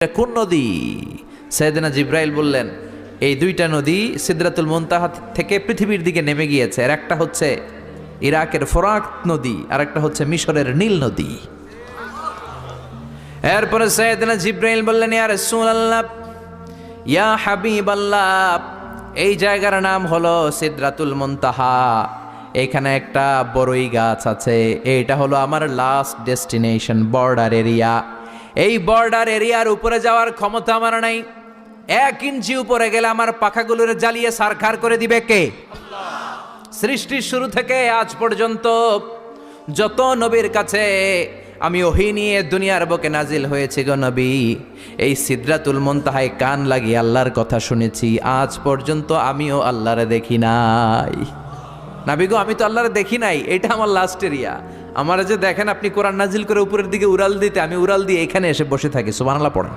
এটা কোন নদী? সাইয়েদনা জিব্রাইল বললেন এই দুইটা নদী সিদরাতুল মুনতাহা থেকে পৃথিবীর দিকে নেমে গিয়েছে। এর একটা হচ্ছে ইরাকের ফোরাত নদী, আর একটা হচ্ছে মিশরের নীল নদী। এরপরে সাইয়েদনা জিব্রাইল বললেন, ইয়া রাসূলুল্লাহ, ইয়া হাবিবাল্লাহ, এই জায়গার নাম হলো সিদরাতুল মুনতাহা। এখানে একটা বড়ই গাছ আছে, এইটা হলো আমার লাস্ট ডেস্টিনেশন, বর্ডার এরিয়া। এই বর্ডার এরিয়ার উপরে যাওয়ার ক্ষমতা আমার নাই। 1 ইঞ্চি উপরে গেলে আমার পাখাগুলোরে জ্বালিয়ে সারখার করে দিবে কে? সৃষ্টির শুরু থেকে আজ পর্যন্ত যত নবীর কাছে আমি ওহী নিয়ে দুনিয়ার বুকে নাজিল হয়েছি গো নবী, এই সিদরাতুল মুনতাহায় কান লাগিয়ে আল্লাহর কথা শুনেছি। আজ পর্যন্ত আমিও আল্লাহরে দেখি নাই। নবী গো, আমি তো আল্লাহরে দেখি নাই, এটা আমার লাস্ট এরিয়া। আমার যে দেখেন আপনি কোরআন নাজিল করে উপরের দিকে উড়াল দিতে, আমি উড়াল দিয়ে এখানে এসে বসে থাকি। সুবহানাল্লাহ পড়েন।